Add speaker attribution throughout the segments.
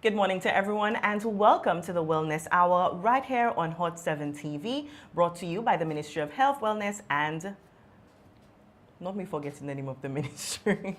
Speaker 1: Good morning to everyone and welcome to the Wellness Hour right here on Hot 7 TV, brought to you by the Ministry of Health, Wellness and not me forgetting the name of the ministry.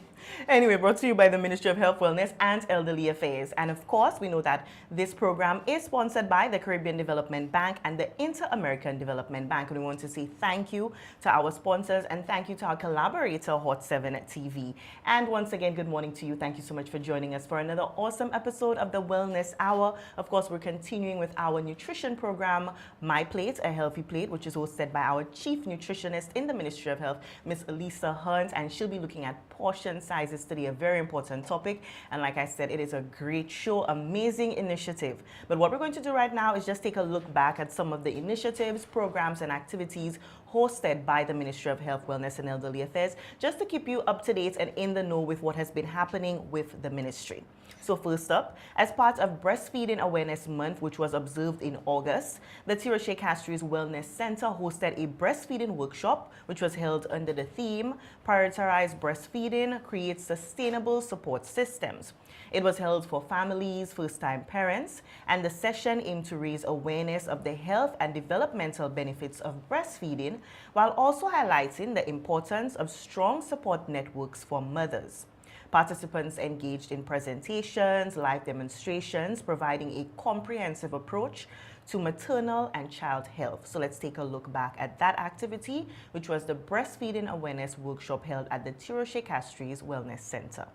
Speaker 1: Anyway, brought to you by the Ministry of Health, Wellness and Elderly Affairs. And of course, we know that this program is sponsored by the Caribbean Development Bank and the Inter-American Development Bank. And we want to say thank you to our sponsors and thank you to our collaborator, Hot 7 TV. And once again, good morning to you. Thank you so much for joining us for another awesome episode of the Wellness Hour. Of course, we're continuing with our nutrition program, My Plate, A Healthy Plate, which is hosted by our Chief Nutritionist in the Ministry of Health, Ms. Lisa Hunt, and she'll be looking at portion sizes today, a very important topic. And like I said, it is a great show, amazing initiative. But what we're going to do right now is just take a look back at some of the initiatives, programs, and activities hosted by the Ministry of Health, Wellness, and Elderly Affairs, just to keep you up to date and in the know with what has been happening with the ministry. So first up, as part of Breastfeeding Awareness Month, which was observed in August, the Tiroshay Castries Wellness Center hosted a breastfeeding workshop, which was held under the theme, Prioritize Breastfeeding, Create Sustainable Support Systems. It was held for families, first-time parents, and the session aimed to raise awareness of the health and developmental benefits of breastfeeding, while also highlighting the importance of strong support networks for mothers. Participants engaged in presentations, live demonstrations, providing a comprehensive approach to maternal and child health. So let's take a look back at that activity, which was the Breastfeeding Awareness Workshop held at the Tiroshay Castries Wellness Center.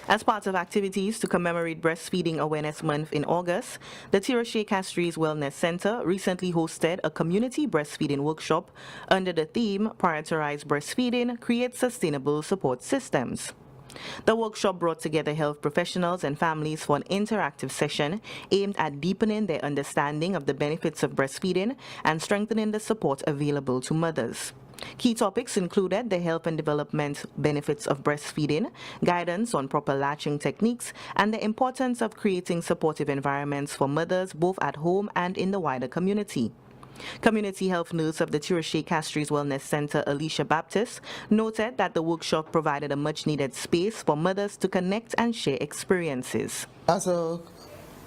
Speaker 1: As part of activities to commemorate Breastfeeding Awareness Month in August, the Tiroshay Castries Wellness Center recently hosted a community breastfeeding workshop under the theme, Prioritize Breastfeeding, Create Sustainable Support Systems. The workshop brought together health professionals and families for an interactive session aimed at deepening their understanding of the benefits of breastfeeding and strengthening the support available to mothers. Key topics included the health and development benefits of breastfeeding, guidance on proper latching techniques, and the importance of creating supportive environments for mothers both at home and in the wider community. Community health nurse of the Tiroshay Castries Wellness Center, Alicia Baptist, noted that the workshop provided a much-needed space for mothers to connect and share experiences.
Speaker 2: As a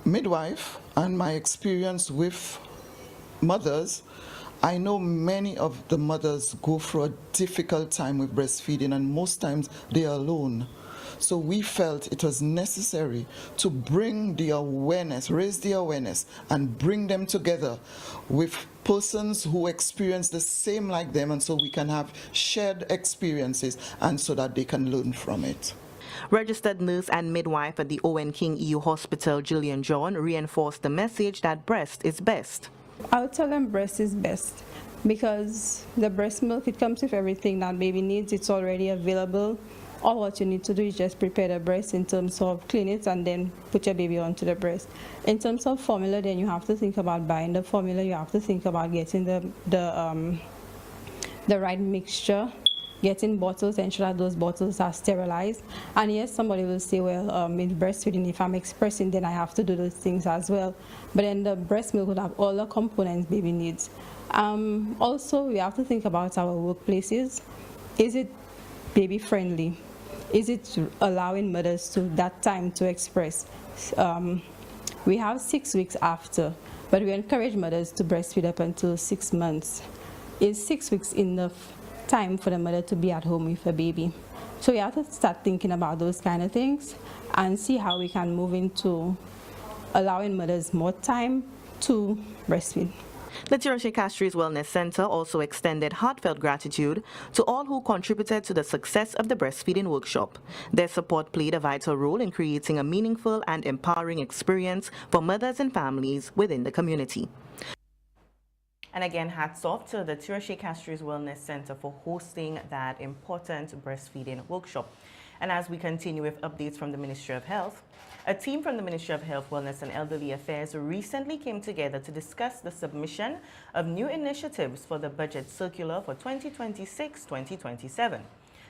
Speaker 2: midwife and my experience with mothers, I know many of the mothers go through a difficult time with breastfeeding, and most times they are alone. So we felt it was necessary to bring the awareness, raise the awareness, and bring them together with persons who experience the same like them, and so we can have shared experiences and so that they can learn from it.
Speaker 1: Registered nurse and midwife at the Owen King EU Hospital, Gillian John, reinforced the message that breast is best.
Speaker 3: I would tell them breast is best because the breast milk, it comes with everything that baby needs. It's already available. All what you need to do is just prepare the breast in terms of clean it and then put your baby onto the breast. In terms of formula, then you have to think about buying the formula. You have to think about getting the right mixture, getting bottles, ensure that those bottles are sterilized. And yes, somebody will say, well, in breastfeeding, if I'm expressing, then I have to do those things as well. But then the breast milk would have all the components baby needs. Also, we have to think about our workplaces. Is it baby friendly? Is it allowing mothers to that time to express? We have 6 weeks after, but we encourage mothers to breastfeed up until 6 months. Is 6 weeks enough time for the mother to be at home with her baby? So we have to start thinking about those kind of things and see how we can move into allowing mothers more time to breastfeed.
Speaker 1: The Tiroshay Castries Wellness Center also extended heartfelt gratitude to all who contributed to the success of the breastfeeding workshop. Their support played a vital role in creating a meaningful and empowering experience for mothers and families within the community. And again, hats off to the Tiroshay Castries Wellness Center for hosting that important breastfeeding workshop. And as we continue with updates from the Ministry of Health, a team from the Ministry of Health, Wellness and Elderly Affairs recently came together to discuss the submission of new initiatives for the budget circular for 2026-2027.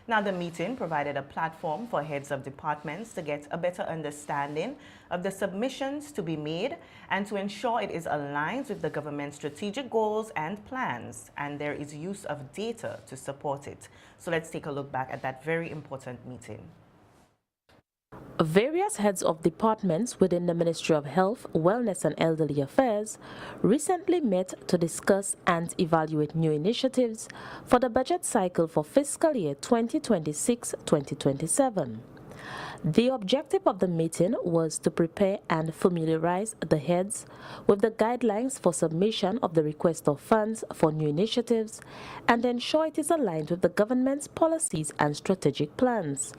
Speaker 1: Now, the meeting provided a platform for heads of departments to get a better understanding of the submissions to be made and to ensure it is aligned with the government's strategic goals and plans, and there is use of data to support it. So let's take a look back at that very important meeting.
Speaker 4: Various heads of departments within the Ministry of Health, Wellness and Elderly Affairs recently met to discuss and evaluate new initiatives for the budget cycle for fiscal year 2026-2027. The objective of the meeting was to prepare and familiarize the heads with the guidelines for submission of the request of funds for new initiatives and ensure it is aligned with the government's policies and strategic plans.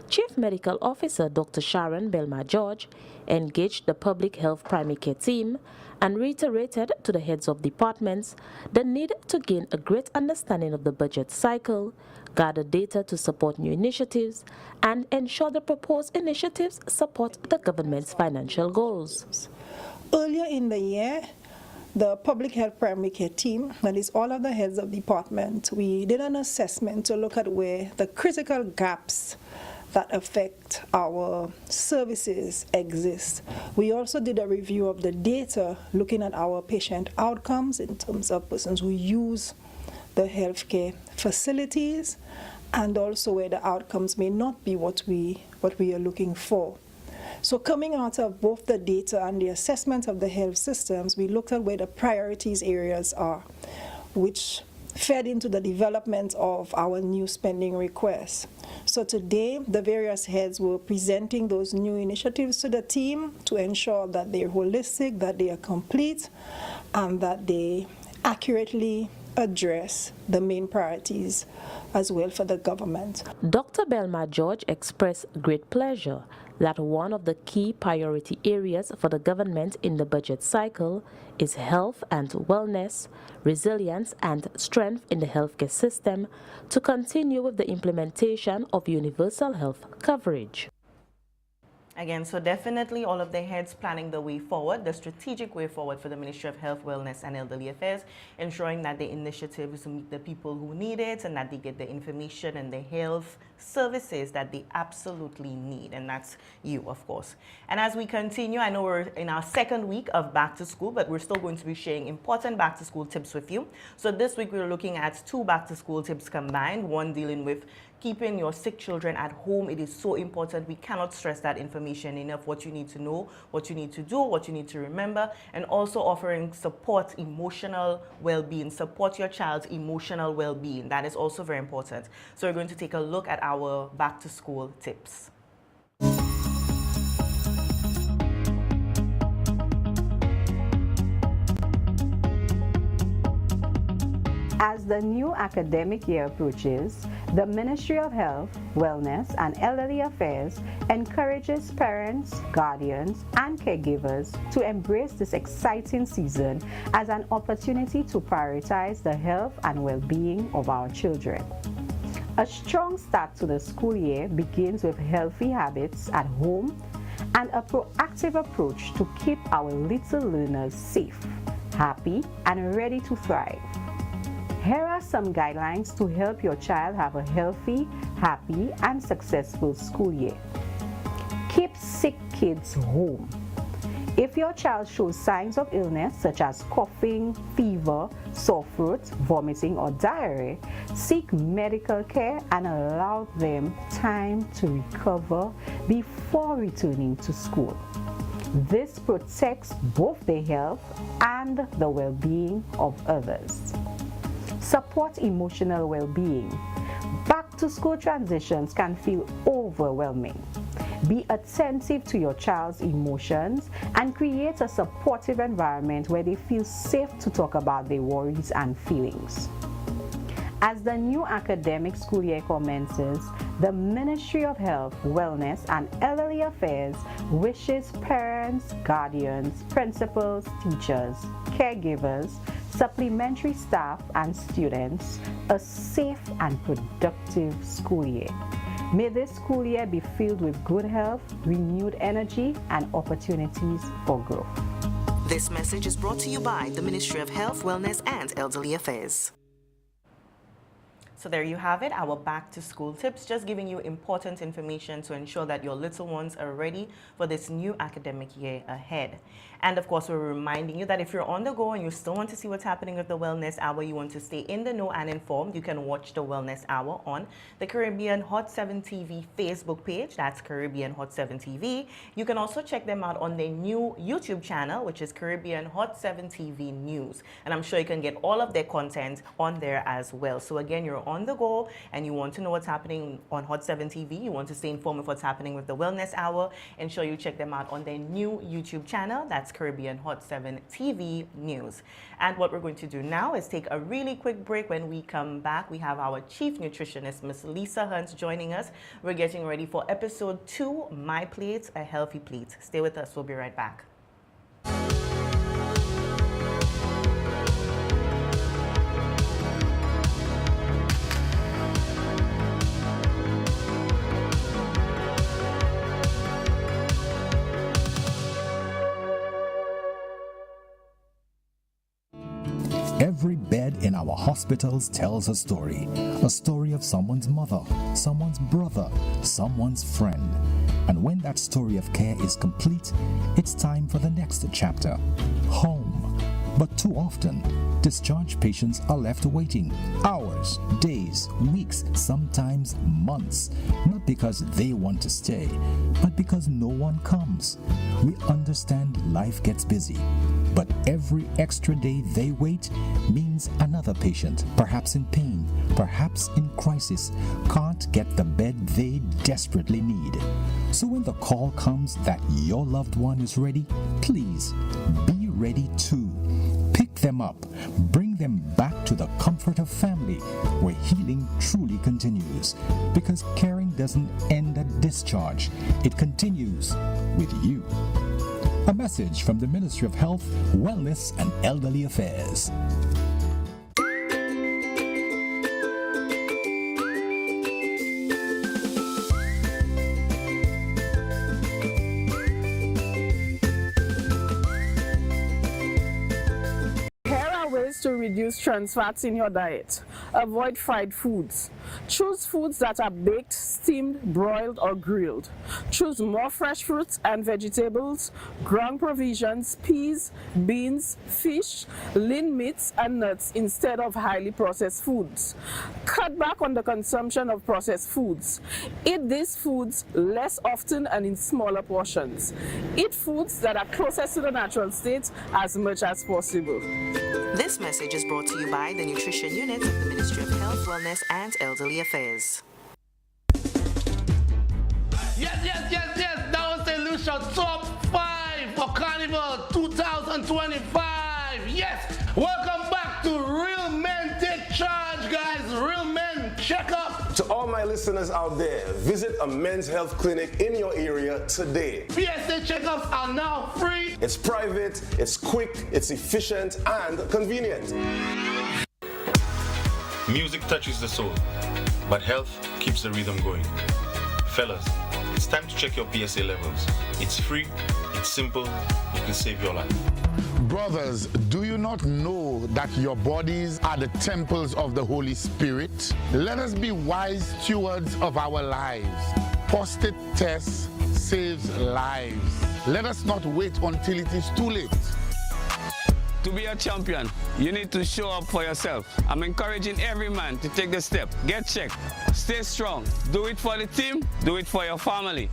Speaker 4: Chief Medical Officer Dr. Sharon Belma George engaged the Public Health Primary Care team and reiterated to the heads of departments the need to gain a great understanding of the budget cycle, gather data to support new initiatives, and ensure the proposed initiatives support the government's financial goals.
Speaker 5: Earlier in the year, the Public Health Primary Care team, that is all of the heads of department, we did an assessment to look at where the critical gaps that affect our services exist. We also did a review of the data looking at our patient outcomes in terms of persons who use the healthcare facilities, and also where the outcomes may not be what we are looking for. So coming out of both the data and the assessment of the health systems, we looked at where the priorities areas are, which fed into the development of our new spending requests. So today, the various heads were presenting those new initiatives to the team to ensure that they're holistic, that they are complete, and that they accurately address the main priorities as well for the government.
Speaker 4: Dr. Belma George expressed great pleasure that one of the key priority areas for the government in the budget cycle is health and wellness, resilience and strength in the healthcare system to continue with the implementation of universal health coverage.
Speaker 1: Again, so definitely all of the heads planning the way forward, the strategic way forward for the Ministry of Health, Wellness and Elderly Affairs, ensuring that the initiatives meet the people who need it and that they get the information and the health services that they absolutely need. And that's you, of course. And as we continue, I know we're in our second week of back to school, but we're still going to be sharing important back to school tips with you. So this week we're looking at 2 back to school tips combined, one dealing with keeping your sick children at home. It is so important. We cannot stress that information enough, what you need to know, what you need to do, what you need to remember, and also offering support, emotional well-being, support your child's emotional well-being. That is also very important. So we're going to take a look at our back to school tips.
Speaker 6: As the new academic year approaches, the Ministry of Health, Wellness and Elderly Affairs encourages parents, guardians, and caregivers to embrace this exciting season as an opportunity to prioritize the health and well-being of our children. A strong start to the school year begins with healthy habits at home and a proactive approach to keep our little learners safe, happy, and ready to thrive. Here are some guidelines to help your child have a healthy, happy, and successful school year. Keep sick kids home. If your child shows signs of illness such as coughing, fever, sore throat, vomiting, or diarrhea, seek medical care and allow them time to recover before returning to school. This protects both their health and the well-being of others. Support emotional well-being. Back-to-school transitions can feel overwhelming. Be attentive to your child's emotions and create a supportive environment where they feel safe to talk about their worries and feelings. As the new academic school year commences, the Ministry of Health, Wellness and Elderly Affairs wishes parents, guardians, principals, teachers, caregivers, supplementary staff, and students a safe and productive school year. May this school year be filled with good health, renewed energy, and opportunities for growth.
Speaker 1: This message is brought to you by the Ministry of Health, Wellness and Elderly Affairs. So there you have it, our back to school tips, just giving you important information to ensure that your little ones are ready for this new academic year ahead. And of course, we're reminding you that if you're on the go and you still want to see what's happening with the Wellness Hour, you want to stay in the know and informed, you can watch the Wellness Hour on the Caribbean Hot 7 TV Facebook page. That's Caribbean Hot 7 TV. You can also check them out on their new YouTube channel, which is Caribbean Hot 7 TV News. And I'm sure you can get all of their content on there as well. So again, you're on the go and you want to know what's happening on Hot 7 TV, you want to stay informed with what's happening with the Wellness Hour, ensure you check them out on their new YouTube channel. That's Caribbean Hot 7 TV News. And what we're going to do now is take a really quick break. When we come back, we have our chief nutritionist, Miss Lisa Hunt, joining us. We're getting ready for episode 2, My Plate, a Healthy Plate. Stay with us. We'll be right back.
Speaker 7: Every bed in our hospitals tells a story of someone's mother, someone's brother, someone's friend. And when that story of care is complete, it's time for the next chapter, home. But too often, discharged patients are left waiting hours, days, weeks, sometimes months, not because they want to stay, but because no one comes. We understand life gets busy, but every extra day they wait means another patient, perhaps in pain, perhaps in crisis, can't get the bed they desperately need. So when the call comes that your loved one is ready, please be ready too. Pick them up, bring them back to the comfort of family, where healing truly continues. Because caring doesn't end at discharge, it continues with you. A message from the Ministry of Health, Wellness and Elderly Affairs.
Speaker 8: To reduce trans fats in your diet. Avoid fried foods. Choose foods that are baked, steamed, broiled, or grilled. Choose more fresh fruits and vegetables, ground provisions, peas, beans, fish, lean meats, and nuts instead of highly processed foods. Cut back on the consumption of processed foods. Eat these foods less often and in smaller portions. Eat foods that are closest to the natural state as much as possible.
Speaker 1: This message is brought to you by the Nutrition Unit of the Ministry of Health, Wellness and Elderly Affairs.
Speaker 9: Yes. That was the Lucia Top 5 for Carnival 2025. Yes. Welcome back to Real Men Take Charge, guys. Real Men Check Up.
Speaker 10: To all my listeners out there, visit a men's health clinic in your area today.
Speaker 9: PSA checkups are now free.
Speaker 10: It's private, it's quick, it's efficient, and convenient.
Speaker 11: Music touches the soul, but health keeps the rhythm going. Fellas, it's time to check your PSA levels. It's free, it's simple, it can save your life.
Speaker 12: Brothers, do you not know that your bodies are the temples of the Holy Spirit? Let us be wise stewards of our lives. Prostate test saves lives. Let us not wait until it is too late.
Speaker 13: To be a champion, you need to show up for yourself. I'm encouraging every man to take the step. Get checked. Stay strong. Do it for the team. Do it for your family.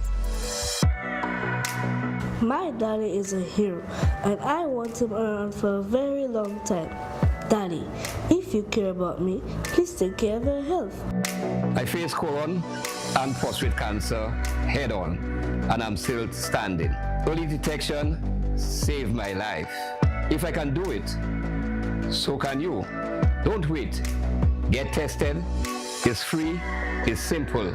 Speaker 14: My daddy is a hero, and I want him around for a very long time. Daddy, if you care about me, please take care of your health.
Speaker 15: I faced colon and prostate cancer head on, and I'm still standing. Early detection saved my life. If I can do it, so can you. Don't wait. Get tested. It's free, it's simple,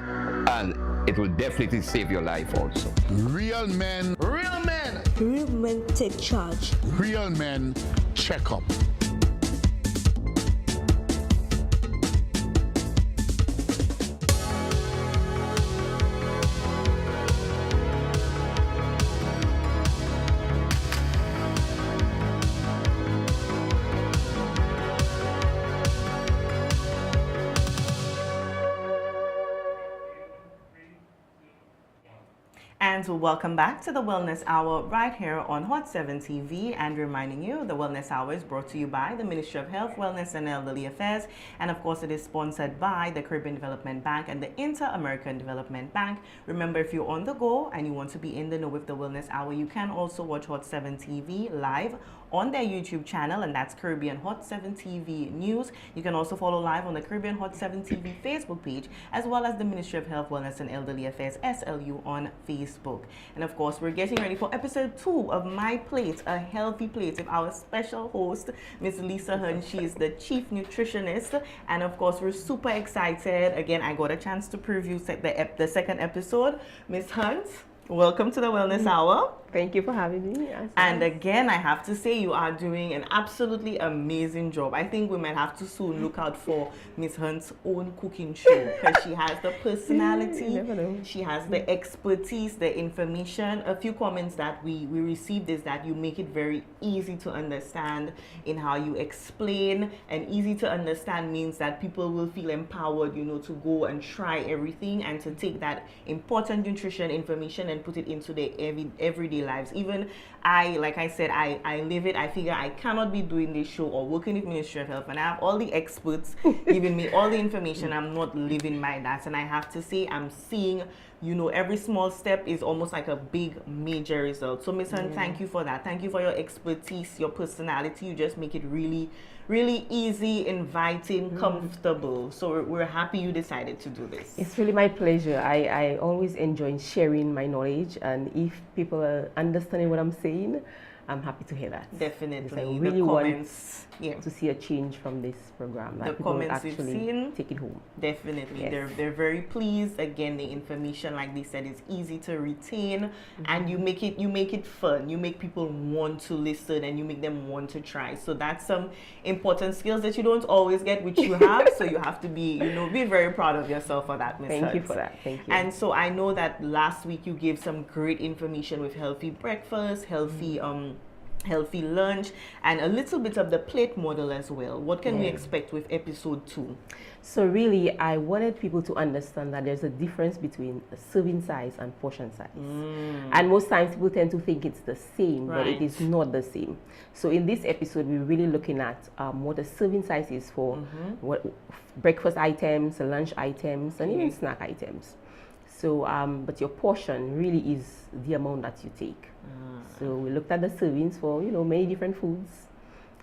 Speaker 15: and it will definitely save your life also.
Speaker 12: Real men.
Speaker 9: Real men.
Speaker 14: Real men take charge.
Speaker 12: Real men check up.
Speaker 1: And welcome back to the Wellness Hour right here on Hot 7 TV. And reminding you, the Wellness Hour is brought to you by the Ministry of Health, Wellness and Elderly Affairs. And of course, it is sponsored by the Caribbean Development Bank and the Inter-American Development Bank. Remember, if you're on the go and you want to be in the know with the Wellness Hour, you can also watch Hot 7 TV live on their YouTube channel, and that's Caribbean Hot 7 TV News. You can also follow live on the Caribbean Hot 7 TV Facebook page, as well as the Ministry of Health, Wellness and Elderly Affairs, SLU, on Facebook. And of course, we're getting ready for episode 2 of My Plate, A Healthy Plate, with our special host, Miss Lisa Hunt. She is the Chief Nutritionist, and of course, we're super excited. Again, I got a chance to preview the second episode. Miss Hunt, welcome to the Wellness Hour.
Speaker 16: Thank you for having me.
Speaker 1: And again, I have to say you are doing an absolutely amazing job. I think we might have to soon look out for Miss Hunt's own cooking show, because she has the personality, she has the expertise, the information. A few comments that we received is that you make it very easy to understand in how you explain, and easy to understand means that people will feel empowered, you know, to go and try everything and to take that important nutrition information and put it into their everyday lives. Even I, like I said, I live it. I figure I cannot be doing this show or working with Ministry of Health and I have all the experts giving me all the information. I'm not living by that, and I have to say I'm seeing, you know, every small step is almost like a big major result. So Miss Hunt, thank you for that. Thank you for your expertise, your personality. You just make it really easy, inviting, comfortable. So we're happy you decided to do this.
Speaker 16: It's really my pleasure. I always enjoy sharing my knowledge, and if people are understanding what I'm saying, I'm happy to hear that.
Speaker 1: Definitely.
Speaker 16: I really want to see a change from this program. That
Speaker 1: the
Speaker 16: people
Speaker 1: comments
Speaker 16: actually
Speaker 1: we've seen,
Speaker 16: take it home.
Speaker 1: Definitely.
Speaker 16: Yes.
Speaker 1: They're very pleased. Again, the information, like they said, is easy to retain, and you make it fun. You make people want to listen, and you make them want to try. So that's some important skills that you don't always get, which you have. So you have to be very proud of yourself for that, Ms.
Speaker 16: Thank you
Speaker 1: Hunt.
Speaker 16: for that. Thank you.
Speaker 1: And so I know that last week you gave some great information with healthy breakfast, healthy healthy lunch, and a little bit of the plate model as well. What can we expect with episode 2?
Speaker 16: So really, I wanted people to understand that there's a difference between a serving size and portion size. And most times people tend to think it's the same, but it is not the same. So in this episode, we're really looking at what a serving size is for what breakfast items, lunch items, and even snack items. So, but your portion really is the amount that you take. So we looked at the servings for, many different foods.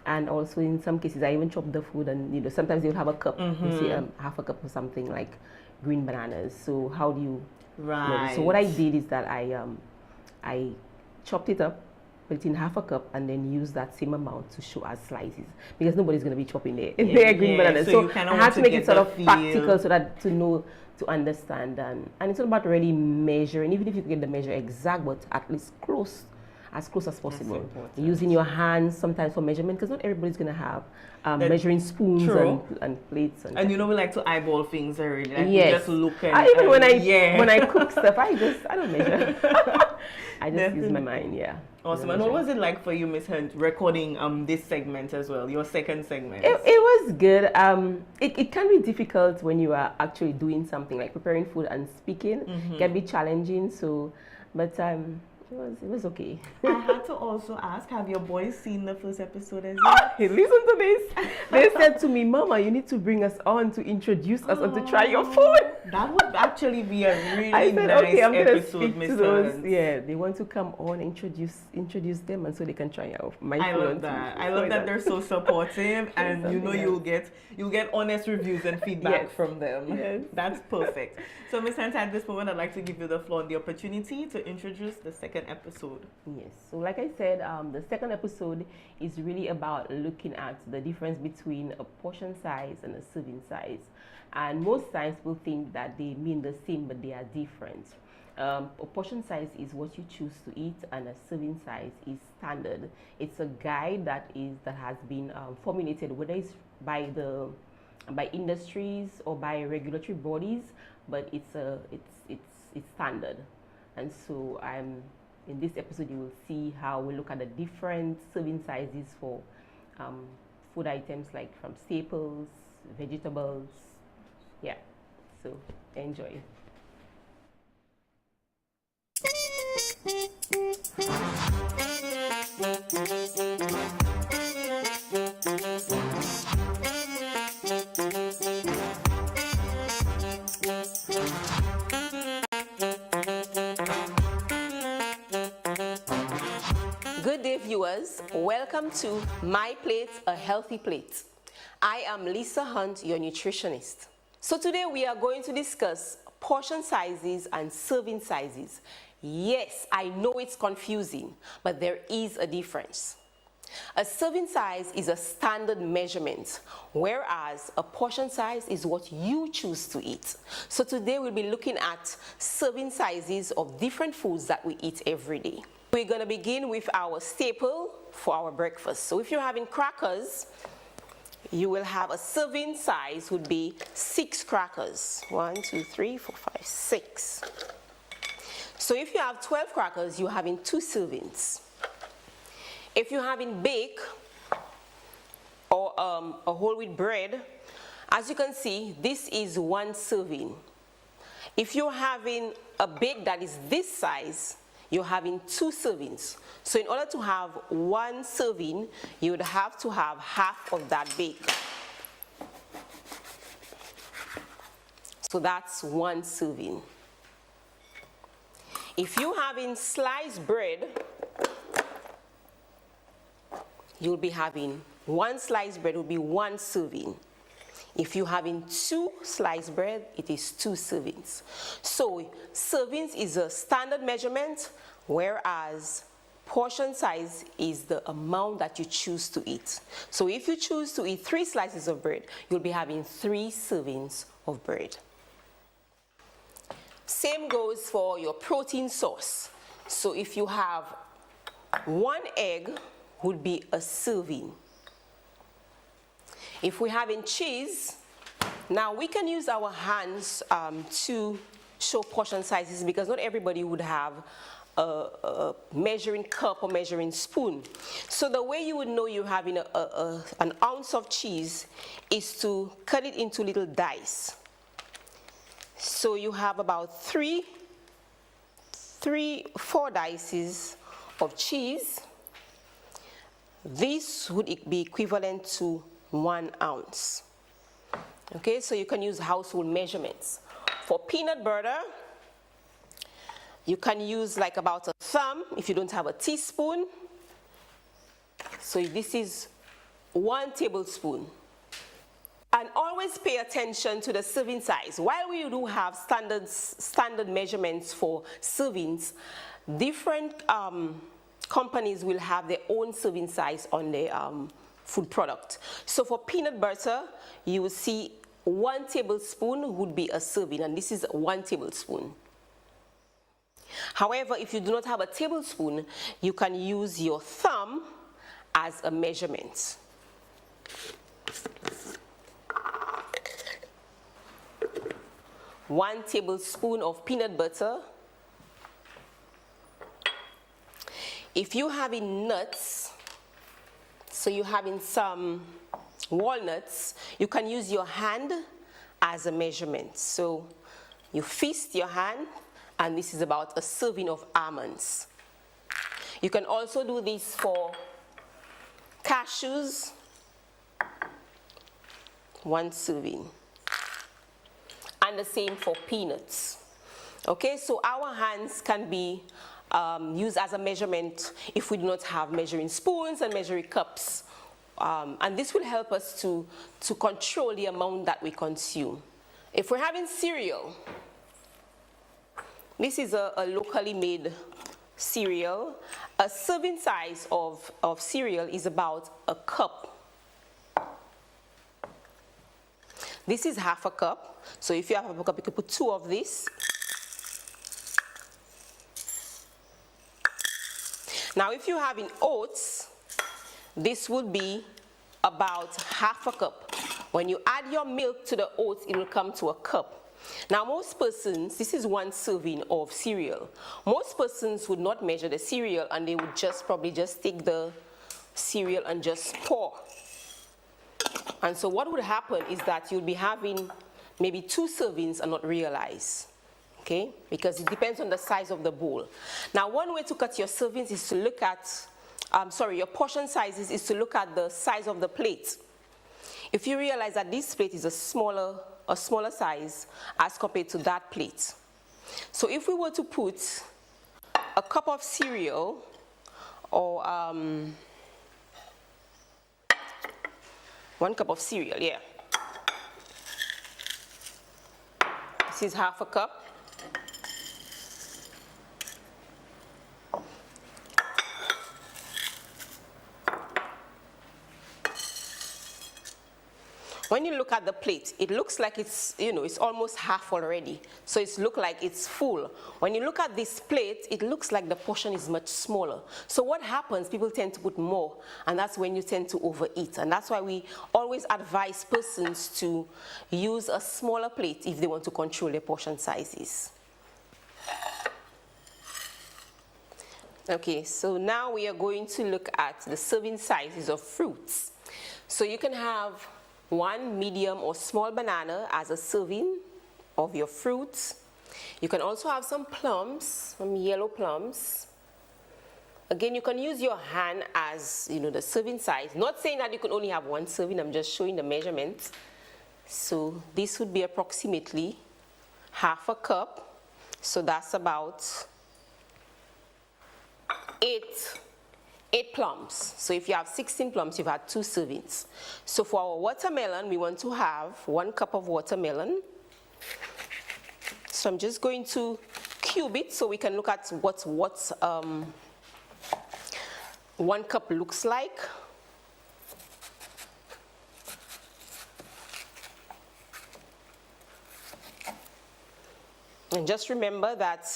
Speaker 16: And also in some cases, I even chop the food, and, sometimes you'll have a cup, you say half a cup of something like green bananas. So how do you, so what I did is that I chopped it up, put it in half a cup, and then use that same amount to show as slices, because nobody's going to be chopping their green bananas. So I had to make it sort of practical so that to understand, and it's not about really measuring, even if you can get the measure exact, but at least as close as possible. Using your hands sometimes for measurement, because not everybody's going to have measuring spoons and plates. And
Speaker 1: we like to eyeball things already. Like
Speaker 16: yes.
Speaker 1: We just look and
Speaker 16: even when I cook stuff, I don't measure. I just use my mind,
Speaker 1: Awesome. And what was it like for you, Miss Hunt, recording this segment as well, your second segment?
Speaker 16: It was good. It can be difficult when you are actually doing something like preparing food and speaking. It can be challenging. So, but it was okay.
Speaker 1: I had to also ask, have your boys seen the first episode as well?
Speaker 16: Hey, listen to this. They said to me, Mama, you need to bring us on to introduce us and to try your food.
Speaker 1: That would actually be a really
Speaker 16: I said,
Speaker 1: nice
Speaker 16: okay, I'm going to
Speaker 1: episode,
Speaker 16: speak
Speaker 1: Miss
Speaker 16: to those.
Speaker 1: Hunt.
Speaker 16: Yeah, they want to come on, introduce them, and so they can try out my food.
Speaker 1: I love that. I love that they're so supportive, and you'll get honest reviews and feedback from them.
Speaker 16: Yes.
Speaker 1: That's perfect. So, Miss Hunt, at this moment, I'd like to give you the floor and the opportunity to introduce the second episode.
Speaker 16: Yes. So, like I said, the second episode is really about looking at the difference between a portion size and a serving size. And most times people think that they mean the same, but they are different. A portion size is what you choose to eat, and a serving size is standard. It's a guide that has been formulated, whether it's by industries or by regulatory bodies, but it's standard. And so in this episode, you will see how we look at the different serving sizes for food items, like from staples, vegetables. Yeah, so enjoy.
Speaker 17: viewers, welcome to My Plate, a Healthy Plate. I am Lisa Hunt, your nutritionist. So today we are going to discuss portion sizes and serving sizes. Yes, I know it's confusing, but there is a difference. A serving size is a standard measurement, whereas a portion size is what you choose to eat. So today we'll be looking at serving sizes of different foods that we eat every day. We're going to begin with our staple for our breakfast. So if you're having crackers, you will have a serving size would be 6 crackers. 1, 2, 3, 4, 5, 6. So if you have 12 crackers, you're having 2 servings. If you're having bake or a whole wheat bread, as you can see, this is 1 serving. If you're having a bake that is this size, you're having 2 servings. So in order to have 1 serving, you would have to have half of that bake. So that's 1 serving. If you're having sliced bread, you'll be having 1 sliced bread will be 1 serving. If you're having 2 sliced bread, it is 2 servings. So servings is a standard measurement, whereas portion size is the amount that you choose to eat. So if you choose to eat 3 slices of bread, you'll be having 3 servings of bread. Same goes for your protein source. So if you have 1 egg, would be a serving. If we're having cheese, now we can use our hands to show portion sizes because not everybody would have a measuring cup or measuring spoon. So the way you would know you're having an ounce of cheese is to cut it into little dice. So you have about 4 dices of cheese. This would be equivalent to 1 ounce. Okay, so you can use household measurements. For peanut butter, you can use like about a thumb if you don't have a teaspoon. So this is 1 tablespoon. And always pay attention to the serving size. While we do have standard measurements for servings, different companies will have their own serving size on their food product. So for peanut butter, you will see 1 tablespoon would be a serving, and this is 1 tablespoon. However, if you do not have a tablespoon, you can use your thumb as a measurement. One tablespoon of peanut butter. If you're having nuts, so you're having some walnuts, you can use your hand as a measurement. So you fist your hand, and this is about a serving of almonds. You can also do this for cashews, 1 serving. And the same for peanuts. Okay, so our hands can be used as a measurement if we do not have measuring spoons and measuring cups. And this will help us to control the amount that we consume. If we're having cereal, this is a locally made cereal. A serving size of cereal is about a cup. This is half a cup. So if you have a cup, you could put 2 of this. Now if you're having oats, this would be about half a cup. When you add your milk to the oats, it will come to a cup. Now most persons, this is 1 serving of cereal. Most persons would not measure the cereal, and they would probably just take the cereal and just pour. And so what would happen is that you'll be having maybe 2 servings and not realize. Okay, because it depends on the size of the bowl. Now, one way to cut your servings is to look at, your portion sizes is to look at the size of the plate. If you realize that this plate is a smaller size as compared to that plate. So if we were to put a cup of cereal or 1 cup of cereal, yeah. This is half a cup. When you look at the plate, it looks like it's, it's almost half already. So it's look like it's full. When you look at this plate, it looks like the portion is much smaller. So what happens, people tend to put more, and that's when you tend to overeat. And that's why we always advise persons to use a smaller plate if they want to control their portion sizes. Okay, so now we are going to look at the serving sizes of fruits. So you can have 1 medium or small banana as a serving of your fruits. You can also have some plums, some yellow plums. Again, you can use your hand as, the serving size. Not saying that you can only have 1 serving, I'm just showing the measurements. So this would be approximately half a cup. So that's about 8 plums. So if you have 16 plums, you've had 2 servings. So for our watermelon, we want to have 1 cup of watermelon. So I'm just going to cube it so we can look at what 1 cup looks like. And just remember that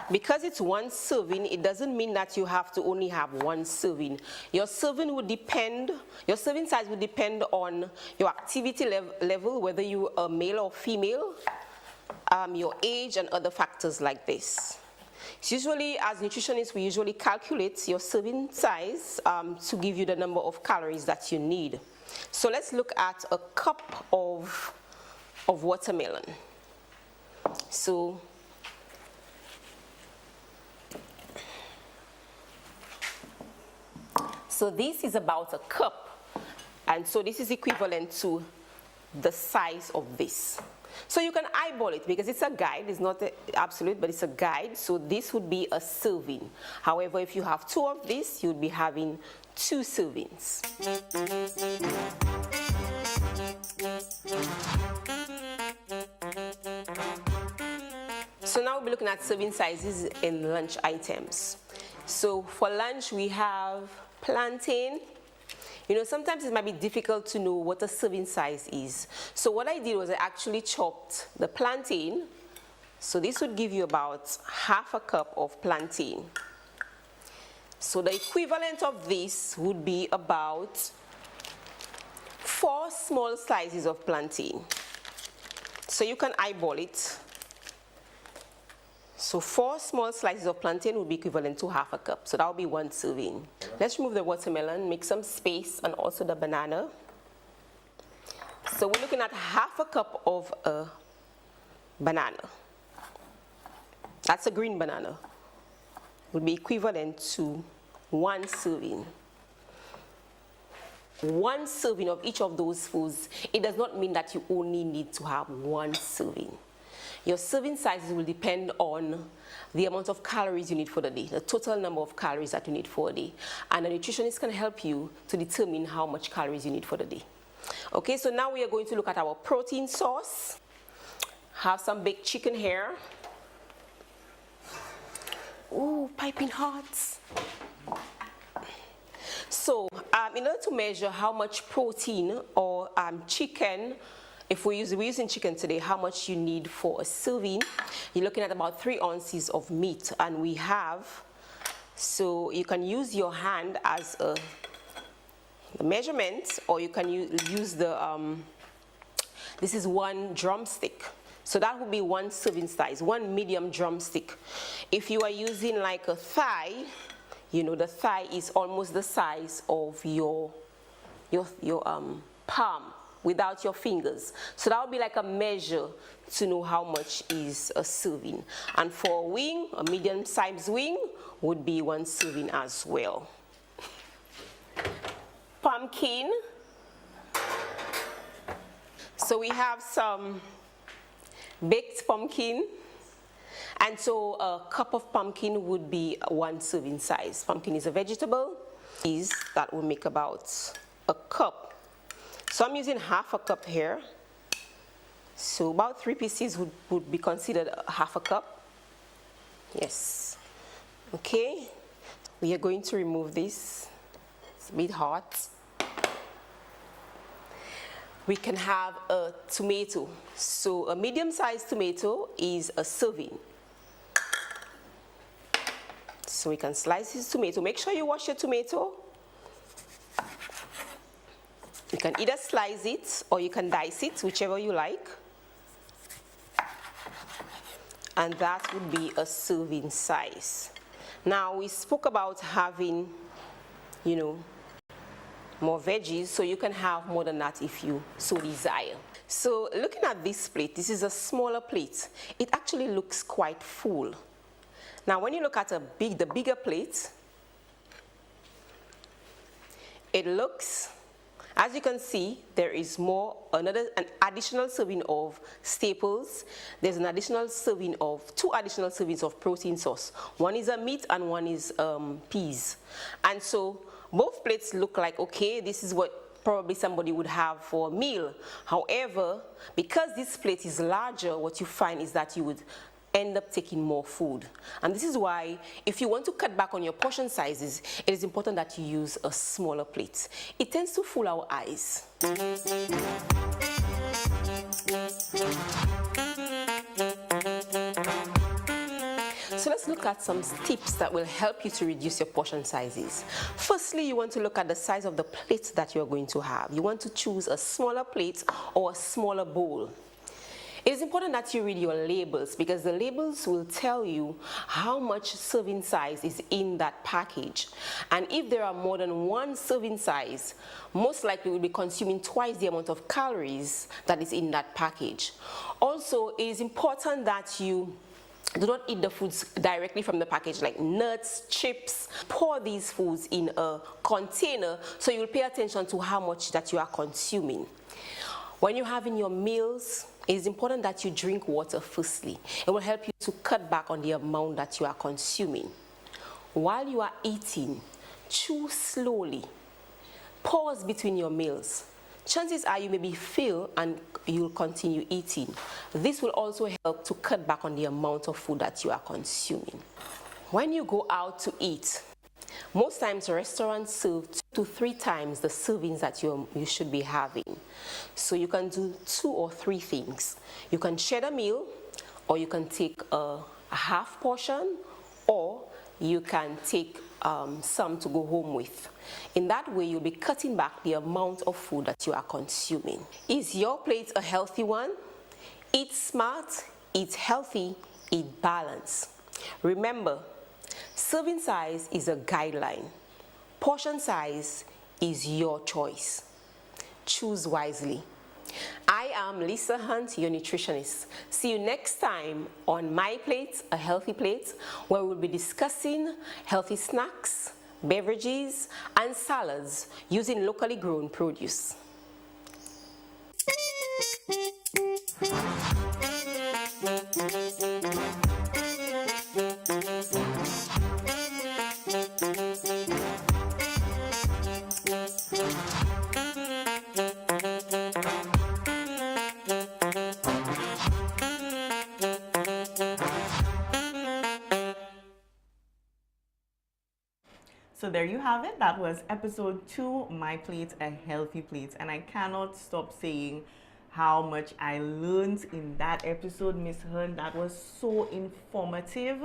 Speaker 17: because it's 1 serving, it doesn't mean that you have to only have 1 serving. Your serving size would depend on your activity level, whether you are male or female, your age, and other factors like this. So usually, as nutritionists, we usually calculate your serving size to give you the number of calories that you need. So let's look at a cup of watermelon. So this is about a cup, and so this is equivalent to the size of this. So you can eyeball it because it's a guide, it's not absolute, but it's a guide. So this would be a serving. However, if you have 2 of this, you'd be having 2 servings. So now we'll be looking at serving sizes in lunch items. So for lunch, we have plantain. Sometimes it might be difficult to know what a serving size is. So what I did was I actually chopped the plantain. So this would give you about half a cup of plantain. So the equivalent of this would be about 4 small slices of plantain. So you can eyeball it. So 4 small slices of plantain would be equivalent to half a cup. So that would be 1 serving. Let's remove the watermelon, make some space, and also the banana. So we're looking at half a cup of a banana. That's a green banana. Would be equivalent to 1 serving. 1 serving of each of those foods. It does not mean that you only need to have 1 serving. Your serving sizes will depend on the amount of calories you need for the day, the total number of calories that you need for a day. And a nutritionist can help you to determine how much calories you need for the day. Okay, so now we are going to look at our protein source. Have some baked chicken here. Ooh, piping hot. So, in order to measure how much protein or chicken, if we're using chicken today, how much you need for a serving, you're looking at about 3 ounces of meat. And we have, so you can use your hand as the measurement, or you can use the, this is 1 drumstick. So that would be 1 serving size, 1 medium drumstick. If you are using like a thigh, the thigh is almost the size of your palm without your fingers. So that would be like a measure to know how much is a serving. And for a wing, a medium-sized wing would be 1 serving as well. Pumpkin. So we have some baked pumpkin. And so a cup of pumpkin would be 1 serving size. Pumpkin is a vegetable. That will make about a cup. So I'm using half a cup here. So about 3 pieces would be considered half a cup. Yes. Okay. We are going to remove this. It's a bit hot. We can have a tomato. So a medium-sized tomato is a serving. So we can slice this tomato. Make sure you wash your tomato. You can either slice it or you can dice it, whichever you like. And that would be a serving size. Now we spoke about having, you know, more veggies, so you can have more than that if you so desire. So looking at this plate, this is a smaller plate. It actually looks quite full. Now when you look at the bigger plate, it looks, as you can see, there is an additional serving of staples. There's an additional serving of 2 additional servings of protein sauce. One is a meat and one is peas. And so both plates look like, okay, this is what probably somebody would have for a meal. However, because this plate is larger, what you find is that you would end up taking more food. And this is why, if you want to cut back on your portion sizes, it is important that you use a smaller plate. It tends to fool our eyes. So let's look at some tips that will help you to reduce your portion sizes. Firstly, you want to look at the size of the plate that you're going to have. You want to choose a smaller plate or a smaller bowl. It is important that you read your labels, because the labels will tell you how much serving size is in that package. And if there are more than 1 serving size, most likely we'll be consuming twice the amount of calories that is in that package. Also, it is important that you do not eat the foods directly from the package, like nuts, chips. Pour these foods in a container so you'll pay attention to how much that you are consuming. When you're having your meals, it is important that you drink water firstly. It will help you to cut back on the amount that you are consuming. While you are eating, chew slowly. Pause between your meals. Chances are you may be full and you'll continue eating. This will also help to cut back on the amount of food that you are consuming. When you go out to eat, most times restaurants serve 2 to 3 times the servings that you should be having. So you can do 2 or 3 things. You can share the meal, or you can take a half portion, or you can take some to go home with. In that way, you'll be cutting back the amount of food that you are consuming. Is your plate a healthy one? Eat smart, eat healthy, eat balanced. Remember, serving size is a guideline. Portion size is your choice. Choose wisely. I am Lisa Hunt, your nutritionist. See you next time on My Plate, a Healthy Plate, where we'll be discussing healthy snacks, beverages, and salads using locally grown produce.
Speaker 1: So there you have it. That was episode 2, My Plate, a Healthy Plate. And I cannot stop saying how much I learned in that episode, Miss Hunt. That was so informative.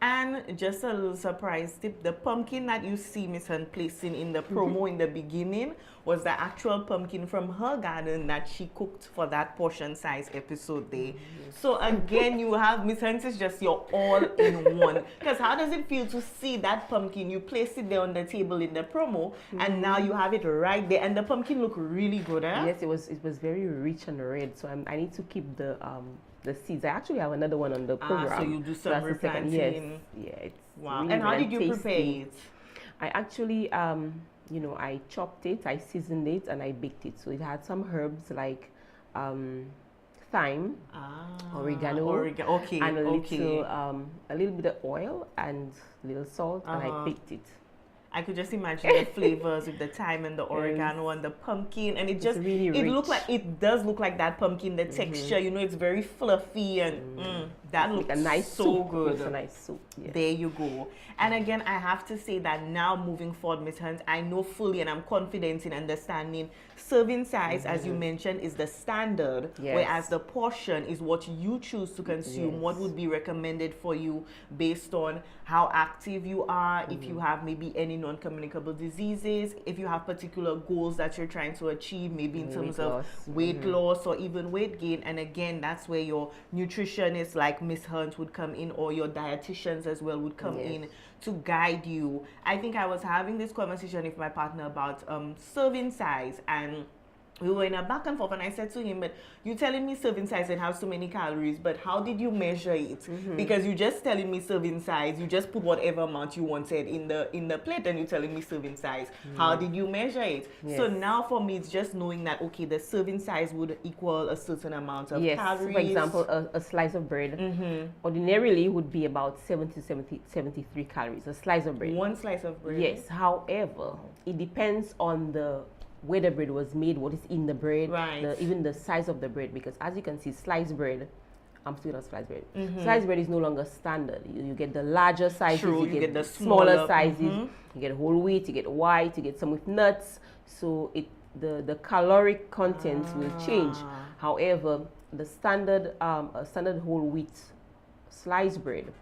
Speaker 1: And just a little surprise tip, the pumpkin that you see Miss Hunt placing in the promo in the beginning was the actual pumpkin from her garden that she cooked for that portion size episode there. So again, you have Miss Hunt is just your all-in-one. Because how does it feel to see that pumpkin? You place it there on the table in the promo, and now you have it right there, and the pumpkin look really good, eh?
Speaker 16: Yes, it was very rich and red, so I need to keep the seeds. I actually have another one on the program.
Speaker 1: So you do some replanting.
Speaker 16: Yes, yeah, it's
Speaker 1: wow.
Speaker 16: really
Speaker 1: And how
Speaker 16: good
Speaker 1: did you
Speaker 16: tasty.
Speaker 1: prepare it?
Speaker 16: I actually, I chopped it, I seasoned it, and I baked it. So it had some herbs like thyme, oregano,
Speaker 1: okay,
Speaker 16: and a little bit of oil and a little salt, and I baked it.
Speaker 1: I could just imagine the flavors with the thyme and the oregano and the pumpkin, and it just
Speaker 16: really
Speaker 1: it does look like that pumpkin. The texture, you know, it's very fluffy, and that looks
Speaker 16: like a nice
Speaker 1: so
Speaker 16: soup.
Speaker 1: good.
Speaker 16: It's a nice soup. Yeah.
Speaker 1: There you go. And again, I have to say that now moving forward, Ms. Hunt, I know fully and I'm confident in understanding serving size, as you mentioned, is the standard, whereas the portion is what you choose to consume, what would be recommended for you based on how active you are, if you have maybe any non-communicable diseases, if you have particular goals that you're trying to achieve, maybe in terms of weight loss or even weight gain. And again, that's where your nutritionist like Ms. Hunt would come in, or your dietitians as well would come in to guide you. I think I was having this conversation with my partner about serving size, and we were in a back and forth, and I said to him, but you're telling me serving size and have so many calories, but how did you measure it? Because you're just telling me serving size, you just put whatever amount you wanted in the plate, and you're telling me serving size. How did you measure it? So now for me, it's just knowing that, okay, the serving size would equal a certain amount of calories.
Speaker 16: For example, a slice of bread ordinarily would be about 73 calories, a slice of bread.
Speaker 1: One slice of bread?
Speaker 16: Yes. However, it depends on where the bread was made, what is in the bread, even the size of the bread, because as you can see, sliced bread, I'm still on sliced bread. Sliced bread is no longer standard. You get the larger sizes, you get the smaller sizes, you get whole wheat, you get white, you get some with nuts, so the caloric content will change. However, the standard whole wheat sliced bread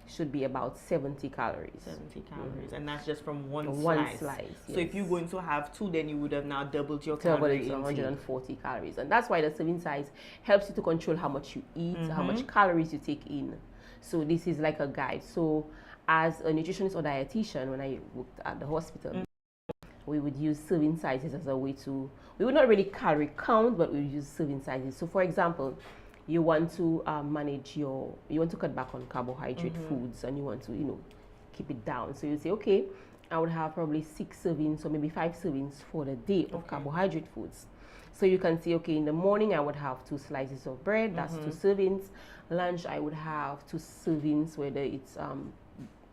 Speaker 16: should be about 70 calories.
Speaker 1: 70 calories, and that's just from one
Speaker 16: slice.
Speaker 1: So if you're going to have two, then you would have now doubled your calorie intake.
Speaker 16: 140 calories, and that's why the serving size helps you to control how much you eat, how much calories you take in. So this is like a guide. So as a nutritionist or dietitian, when I worked at the hospital, we would use serving sizes as a way to, we would not really calorie count, but we would use serving sizes. So for example, you want to you want to cut back on carbohydrate foods, and you want to, keep it down. So you say, okay, I would have probably 6 servings or maybe 5 servings for the day of carbohydrate foods. So you can say, okay, in the morning I would have 2 slices of bread, that's 2 servings. Lunch I would have 2 servings, whether it's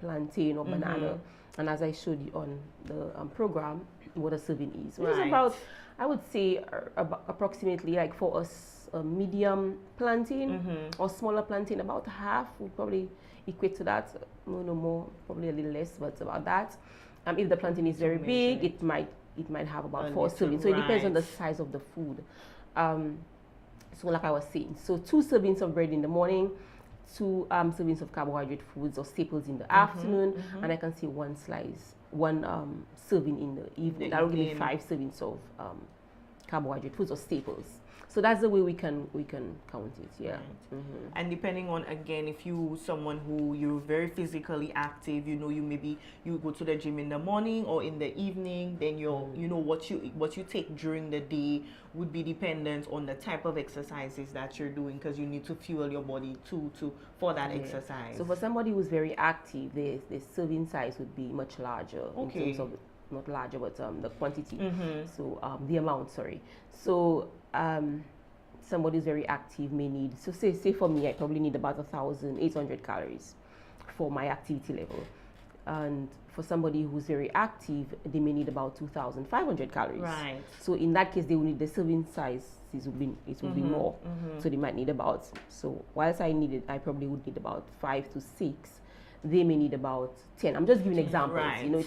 Speaker 16: plantain or banana. And as I showed you on the program, what a serving is. Which is about, I would say, approximately, like for us, a medium plantain or smaller plantain, about half would probably equate to that. No more, probably a little less, but about that. If the plantain is very big, it might have about 4 servings. So it depends on the size of the food. So like I was saying, so 2 servings of bread in the morning, 2 servings of carbohydrate foods or staples in the afternoon, and I can see 1 serving in the evening. That will give me 5 servings of carbohydrate foods or staples. So that's the way we can count it,
Speaker 1: And depending on, again, if someone who you're very physically active, you go to the gym in the morning or in the evening, then what you take during the day would be dependent on the type of exercises that you're doing, because you need to fuel your body for that exercise.
Speaker 16: So for somebody who's very active, the serving size would be much larger in terms of, not larger, but the quantity. So the amount, sorry. So somebody who's very active may need, so say for me, I probably need about 1,800 calories for my activity level. And for somebody who's very active, they may need about 2,500 calories.
Speaker 1: Right.
Speaker 16: So in that case, they will need the serving size. It will be more. So they might need about, so whilst I probably would need about 5 to 6, they may need about 10. I'm just giving examples.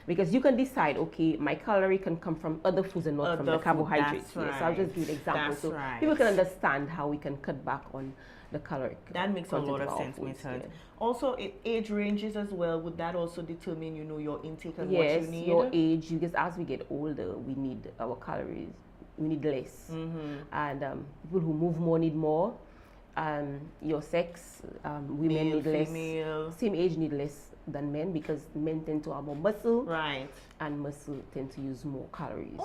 Speaker 16: Because you can decide, okay, my calorie can come from other foods and not from the carbohydrates. So I'll just give an example. So people can understand how we can cut back on the caloric.
Speaker 1: That makes a lot of sense, Ms. Hunt. Also, age ranges as well. Would that also determine, your intake and what you need?
Speaker 16: Yes, your age. Because as we get older, we need our calories. We need less. And people who move more need more. Your sex, women need less.
Speaker 1: Female.
Speaker 16: Same age need less than men, because men tend to have more muscle, and muscle tend to use more calories.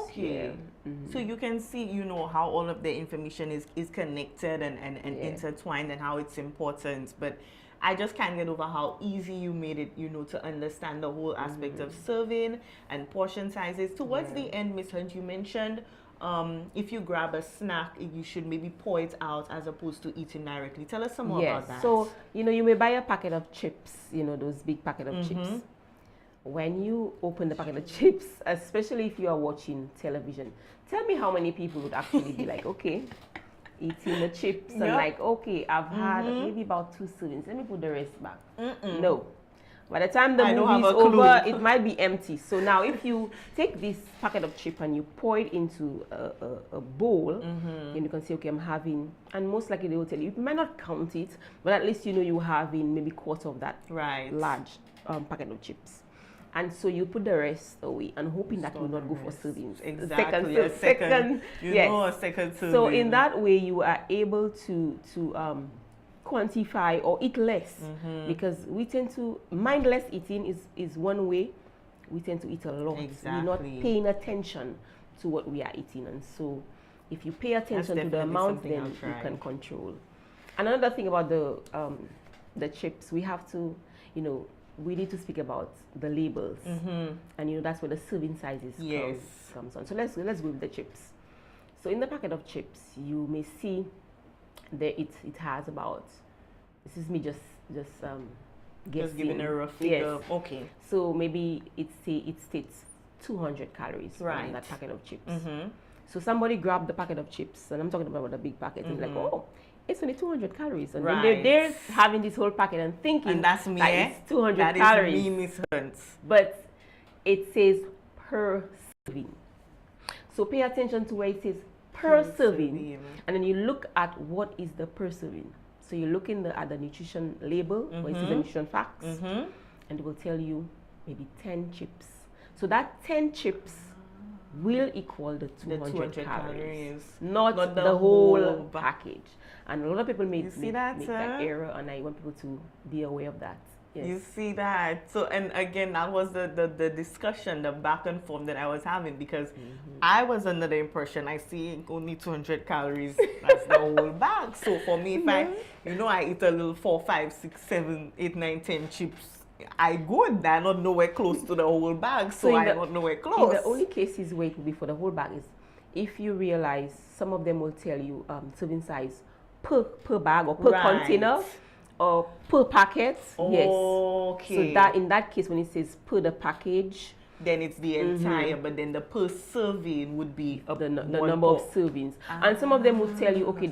Speaker 1: So you can see how all of the information is connected and intertwined, and how it's important. But I just can't get over how easy you made it, to understand the whole aspect of serving and portion sizes. Towards the end, Ms. Hunt, you mentioned if you grab a snack, you should maybe pour it out as opposed to eating directly. Tell us some more
Speaker 16: Yes.
Speaker 1: about that.
Speaker 16: So, you know, you may buy a packet of chips, you know, those big packet of chips. When you open the packet of chips, especially if you are watching television, tell me how many people would actually be like, okay, eating the chips and like, okay, I've had maybe about 2 servings. Let me put the rest back. No. By the time the movie is over, it might be empty. So now if you take this packet of chip and you pour it into a bowl, then you can say, okay, I'm having, and most likely they will tell you, you might not count it, but at least you know you're having maybe quarter of that large packet of chips. And so you put the rest away and hoping that will not go for servings.
Speaker 1: Exactly.
Speaker 16: A second
Speaker 1: serving.
Speaker 16: So in that way, you are able to quantify or eat less, because we tend to, mindless eating is one way. We tend to eat a lot. We're not paying attention to what we are eating. And so if you pay attention to the amount, then you can control. Another thing about the chips, we have to, you know, we need to speak about the labels, and you know that's where the serving sizes comes on. So let's go with the chips. So in the packet of chips, you may see that it has about, this is me just guessing.
Speaker 1: Just giving a rough figure.
Speaker 16: Yes.
Speaker 1: Okay.
Speaker 16: So maybe it states 200 calories on that packet of chips. So somebody grabbed the packet of chips, and I'm talking about the big packet, and like, oh, it's only 200 calories. And then they're having this whole packet and thinking
Speaker 1: and that's me,
Speaker 16: that it's 200 calories.
Speaker 1: That is me, Miss Hunt.
Speaker 16: But it says per serving. So pay attention to where it says per serving. And then you look at what is the per serving. So you look at the nutrition label, where it says the nutrition facts, and it will tell you maybe 10 chips. So that 10 chips will equal the 200 calories, not the whole package. And a lot of people make that error, and I want people to be aware of that. Yes.
Speaker 1: You see that? So, and again, that was the discussion, the back and forth that I was having, because I was under the impression I see only 200 calories, that's the whole bag. So for me, if I eat a little 4, 5, 6, 7, 8, 9, 10 chips, I go in there, not nowhere close to the whole bag, so I'm not nowhere close.
Speaker 16: The only cases where it will be for the whole bag is if you realize some of them will tell you serving size per bag or per container or per packet. Yes. So that in that case, when it says per the package,
Speaker 1: then it's the entire, but then the per serving would be
Speaker 16: the number of servings. And some of them will tell you, okay,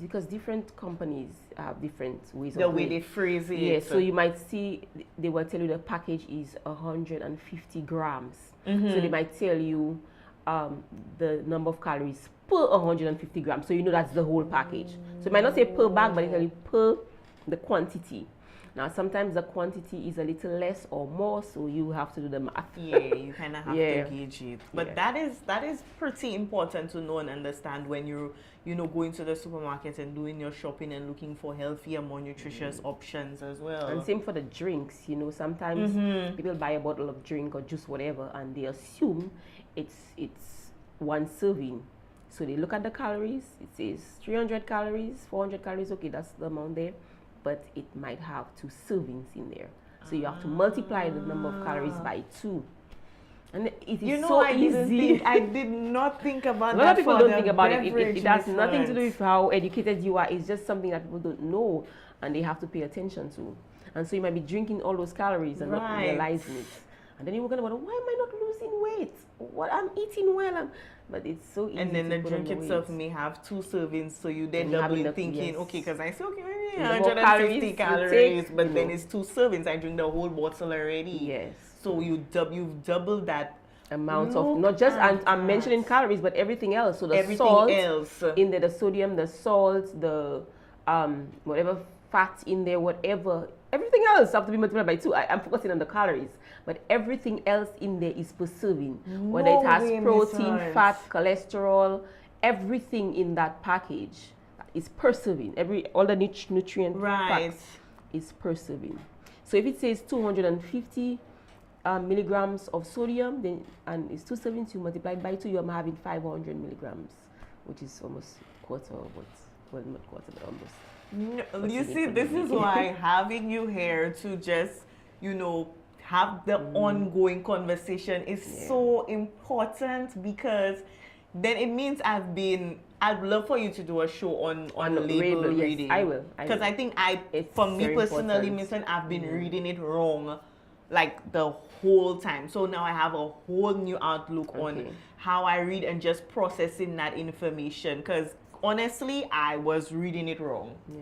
Speaker 16: because different companies have different ways
Speaker 1: the way they phrase it.
Speaker 16: Yes, so you might see, they will tell you the package is 150 grams. So they might tell you the number of calories per 150 grams. So you know that's the whole package. So it might not say per bag, but it tell you per the quantity. Now, sometimes the quantity is a little less or more, so you have to do the math.
Speaker 1: Yeah, you kind of have to gauge it. But that is pretty important to know and understand when you're, going to the supermarket and doing your shopping and looking for healthier, more nutritious options as well.
Speaker 16: And same for the drinks. Sometimes people buy a bottle of drink or juice, whatever, and they assume it's one serving. So they look at the calories. It says 300 calories, 400 calories. Okay, that's the amount there. But it might have 2 servings in there. So you have to multiply the number of calories by 2. And it is so easy.
Speaker 1: I did not think about that.
Speaker 16: A lot of people don't think about it. It has nothing to do with how educated you are. It's just something that people don't know and they have to pay attention to. And so you might be drinking all those calories and not realizing it. And then you're going to wonder, why am I not losing weight? What I'm eating well. But it's so easy.
Speaker 1: And then the drink itself may have 2 servings, so you then doubling thinking, okay, because I say, okay, maybe 150 calories, but then it's 2 servings. I drink the whole bottle already.
Speaker 16: Yes.
Speaker 1: So you've doubled that
Speaker 16: amount of, not just, I'm mentioning calories, but everything else. So the salt in there, the sodium, the salt, the whatever fat in there, whatever, everything else have to be multiplied by 2. I'm focusing on the calories. But everything else in there is per serving. Whether it has protein, fat, cholesterol, everything in that package is per serving. All the nutrient facts is per serving. So if it says 250 milligrams of sodium, then and it's 2 servings, you multiply it by 2, you're having 500 milligrams, which is almost quarter of well, not quarter, but almost.
Speaker 1: You see, this is why having you here to just, have the ongoing conversation is so important, because then it means I'd love for you to do a show on label
Speaker 16: yes,
Speaker 1: reading.
Speaker 16: I will.
Speaker 1: Because I think for me personally, Miss, I've been reading it wrong like the whole time. So now I have a whole new outlook on how I read and just processing that information. Because honestly, I was reading it wrong.
Speaker 16: Yeah.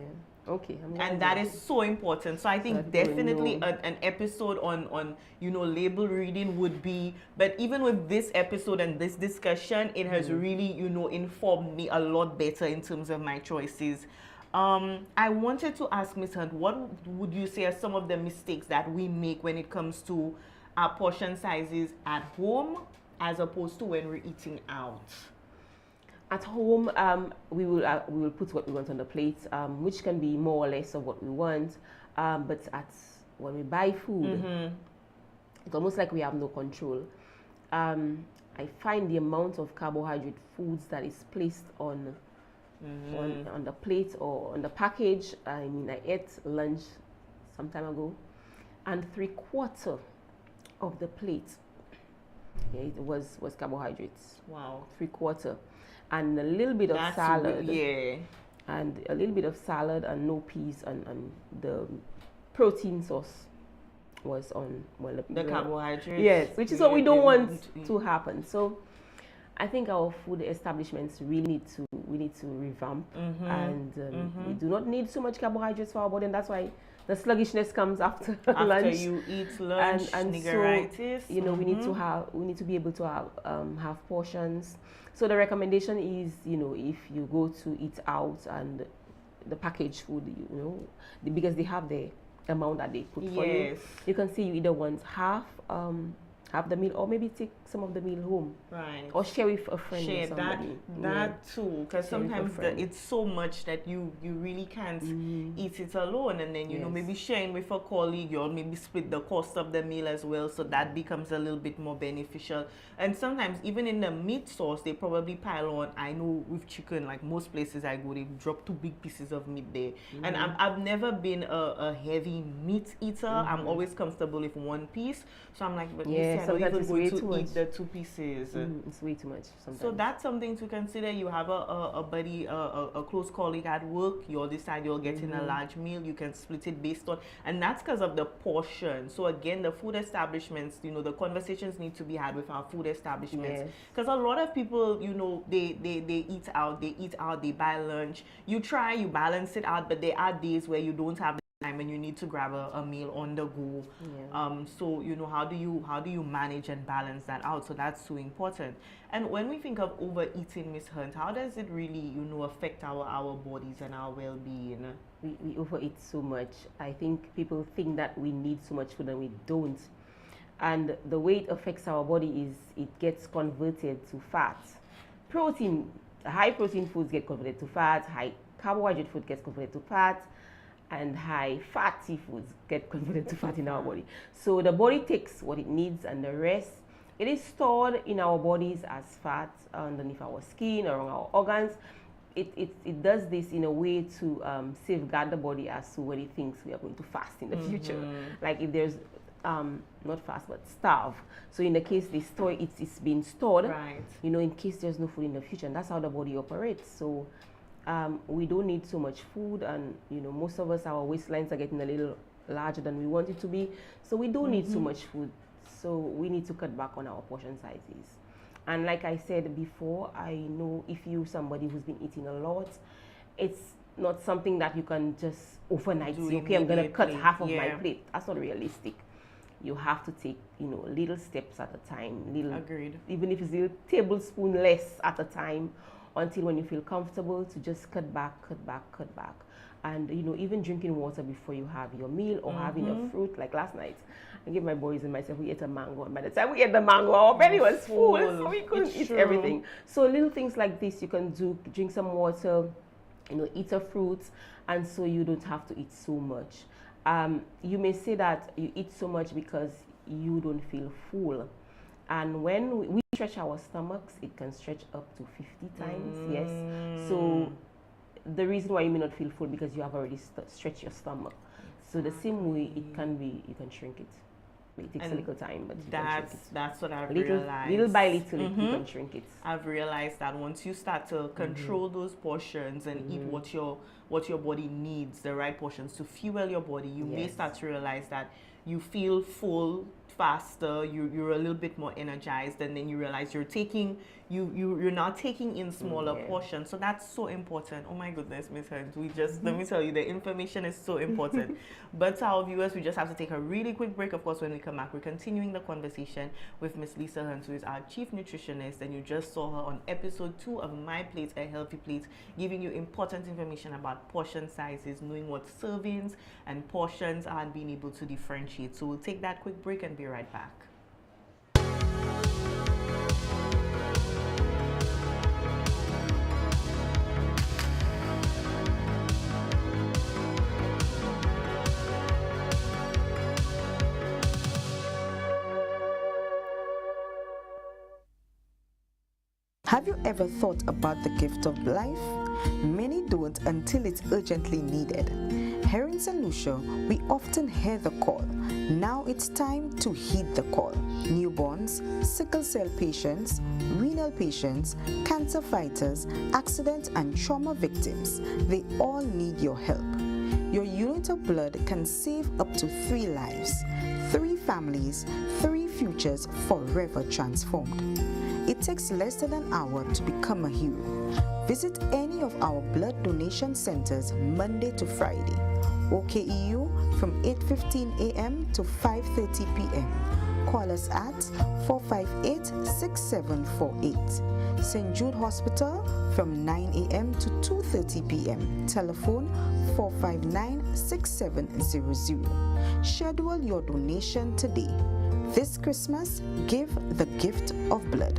Speaker 16: Okay.
Speaker 1: And that is so important. So I think definitely an episode on label reading would be, but even with this episode and this discussion, it has really, informed me a lot better in terms of my choices. I wanted to ask Ms. Hunt, what would you say are some of the mistakes that we make when it comes to our portion sizes at home as opposed to when we're eating out?
Speaker 16: At home, we will put what we want on the plate, which can be more or less of what we want. But when we buy food, it's almost like we have no control. I find the amount of carbohydrate foods that is placed on the plate or on the package. I mean, I ate lunch some time ago, and 3/4 of the plate, it was carbohydrates.
Speaker 1: Wow.
Speaker 16: 3/4. And a little bit of salad.
Speaker 1: Yeah.
Speaker 16: And a little bit of salad and no peas, and the protein source was on
Speaker 1: the carbohydrates.
Speaker 16: Yes, which is what we don't want to happen. So I think our food establishments really need to revamp, and we do not need so much carbohydrates for our body, and that's why the sluggishness comes after lunch.
Speaker 1: After you eat lunch,
Speaker 16: and
Speaker 1: niggeritis.
Speaker 16: So, we need to be able to have portions. So the recommendation is, if you go to eat out and the packaged food, because they have the amount that they put for you, you can see you either want half the meal, or maybe take some of the meal home,
Speaker 1: right?
Speaker 16: Or share with a friend.
Speaker 1: Share
Speaker 16: or somebody.
Speaker 1: that too, because sometimes it's so much that you really can't eat it alone, and then maybe sharing with a colleague, or maybe split the cost of the meal as well, so that becomes a little bit more beneficial. And sometimes even in the meat sauce, they probably pile on. I know with chicken, like most places I go, they drop 2 big pieces of meat there. And I've never been a heavy meat eater. I'm always comfortable with 1 piece, so I'm like, but I don't even going to eat the 2 pieces.
Speaker 16: It's way too much sometimes.
Speaker 1: So that's something to consider. You have a buddy, a close colleague at work, you'll decide you're getting a large meal, you can split it based on, and that's because of the portion. So again, the food establishments, the conversations need to be had with our food establishments, because a lot of people, they eat out, they buy lunch, you balance it out, but there are days where you don't have time and you need to grab a meal on the go. So how do you manage and balance that out? So that's so important. And when we think of overeating, Miss Hunt, how does it really affect our bodies and our well-being?
Speaker 16: We overeat so much. I think people think that we need so much food and we don't. And the way it affects our body is it gets converted to fat. High protein foods get converted to fat, high carbohydrate food gets converted to fat, and high fatty foods get converted to fat in our body. So the body takes what it needs, and the rest, it is stored in our bodies as fat underneath our skin, around our organs. It does this in a way to safeguard the body as to when it thinks we are going to fast in the future. Like if there's, not fast, but starve. So in the case they store it's being stored,
Speaker 1: right,
Speaker 16: in case there's no food in the future, and that's how the body operates. So we don't need so much food, and most of us, our waistlines are getting a little larger than we want it to be, so we don't need so much food. So we need to cut back on our portion sizes. And like I said before, I know if you're somebody who's been eating a lot, it's not something that you can just overnight say, okay, I'm going to cut half of my plate. That's not realistic. You have to take, little steps at a time.
Speaker 1: Agreed.
Speaker 16: Even if it's a little tablespoon less at a time, until when you feel comfortable to just cut back. And, even drinking water before you have your meal, or having a fruit. Like last night, I gave my boys and myself, we ate a mango. And by the time we ate the mango, our belly was full, so we couldn't eat everything. So little things like this you can do, drink some water, eat a fruit, and so you don't have to eat so much. You may say that you eat so much because you don't feel full. And when we stretch our stomachs, it can stretch up to 50 times, yes. So the reason why you may not feel full, because you have already stretched your stomach. So the same way it can be, you can shrink it. exactly. It takes a
Speaker 1: And
Speaker 16: little time, but you can shrink it.
Speaker 1: That's what I've
Speaker 16: Little
Speaker 1: realized.
Speaker 16: by little, you can shrink it.
Speaker 1: I've realized that once you start to control those portions and eat what your body needs, the right portions to fuel your body, you may start to realize that you feel full faster, you're a little bit more energized, and then you realize you're not taking in smaller portions. So that's so important. Oh my goodness, Miss Hunt, let me tell you, the information is so important. But to our viewers, we just have to take a really quick break. Of course, when we come back, we're continuing the conversation with Miss Lisa Hunt, who is our chief nutritionist, and you just saw her on episode 2 of My Plate, A Healthy Plate, giving you important information about portion sizes, knowing what servings and portions are, and being able to differentiate. So we'll take that quick break and be right back.
Speaker 18: Have you ever thought about the gift of life? Many don't until it's urgently needed. Here in St. Lucia, we often hear the call. Now it's time to heed the call. Newborns, sickle cell patients, renal patients, cancer fighters, accident and trauma victims, they all need your help. Your unit of blood can save up to 3 lives, 3 families, 3 futures forever transformed. It takes less than an hour to become a hero. Visit any of our blood donation centers Monday to Friday. OKEU from 8:15 a.m. to 5:30 p.m. Call us at 458-6748. St. Jude Hospital from 9 a.m. to 2:30 p.m. Telephone 459-6700. Schedule your donation today. This Christmas, give the gift of blood.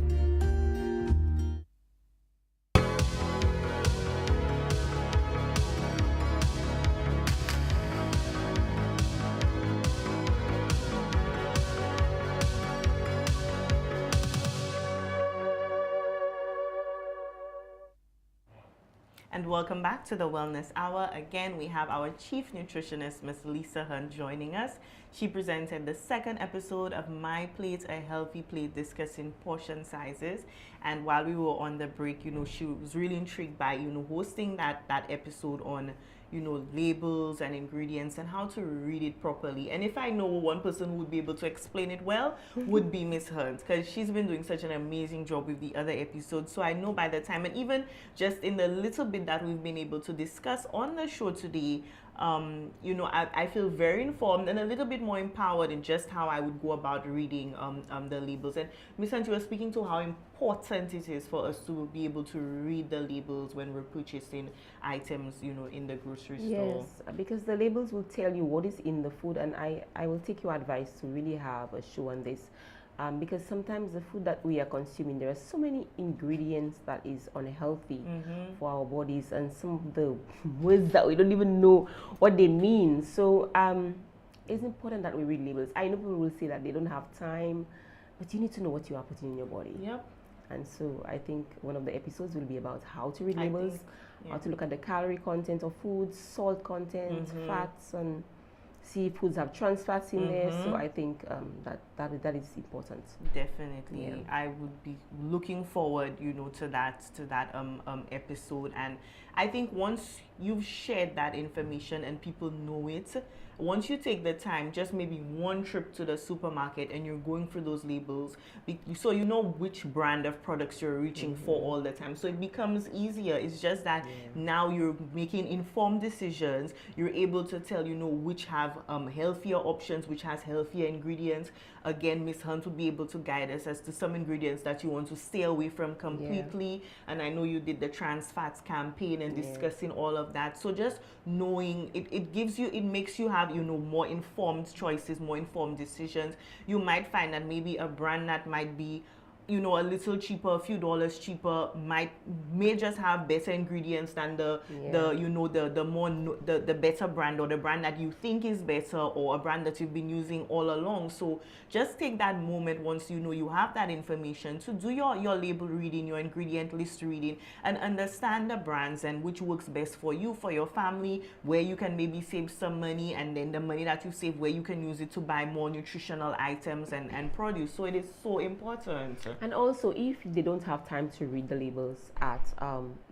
Speaker 1: And welcome back to the Wellness Hour. Again, we have our chief nutritionist, Miss Lisa Hunt, joining us. She presented the 2nd episode of My Plate, A Healthy Plate, discussing portion sizes. And while we were on the break, she was really intrigued by, hosting that episode on, labels and ingredients and how to read it properly. And if I know one person who would be able to explain it well, would be Miss Hunt, because she's been doing such an amazing job with the other episodes. So I know by the time, and even just in the little bit that we've been able to discuss on the show today, I feel very informed and a little bit more empowered in just how I would go about reading the labels. And Miss Hunt, you were speaking to how important it is for us to be able to read the labels when we're purchasing items, in the grocery store.
Speaker 16: Yes, because the labels will tell you what is in the food, and I will take your advice to really have a show on this. Because sometimes the food that we are consuming, there are so many ingredients that is unhealthy for our bodies, and some of the words that we don't even know what they mean. So it's important that we read labels. I know people will say that they don't have time, but you need to know what you are putting in your body.
Speaker 1: Yep.
Speaker 16: And so I think one of the episodes will be about how to read labels, how to look at the calorie content of foods, salt content, fats, and see if foods have trans fats in there. So I think that is important.
Speaker 1: Definitely.
Speaker 16: Yeah.
Speaker 1: I would be looking forward, to that episode. And I think once you've shared that information and people know it, once you take the time, just maybe one trip to the supermarket and you're going through those labels, so you know which brand of products you're reaching for all the time. So it becomes easier. It's just that now you're making informed decisions. You're able to tell, which have healthier options, which has healthier ingredients. Again, Miss Hunt would be able to guide us as to some ingredients that you want to stay away from completely. And I know you did the trans fats campaign and discussing all of that. So just knowing, it makes you have, more informed choices, more informed decisions. You might find that maybe a brand that might be you know, a little cheaper, a few dollars cheaper, may just have better ingredients than the you know, the better brand, or the brand that you think is better, or a brand that you've been using all along. So just take that moment once you know you have that information to do your label reading, your ingredient list reading, and understand the brands and which works best for you, for your family, where you can maybe save some money, and then the money that you save, where you can use it to buy more nutritional items and produce. So it is so important.
Speaker 16: And also, if they don't have time to read the labels at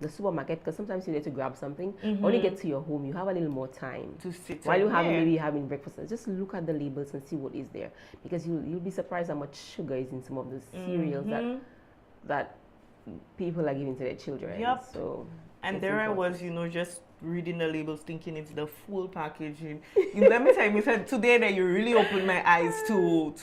Speaker 16: the supermarket, because sometimes you need to grab something, when you get to your home, you have a little more time
Speaker 1: to sit
Speaker 16: while you're having breakfast. Just look at the labels and see what is there, because you'll be surprised how much sugar is in some of the cereals that people are giving to their children.
Speaker 1: Yep.
Speaker 16: So,
Speaker 1: and there important. I was, you know, just reading the labels, thinking it's the full packaging. Let me tell you, today that you really opened my eyes to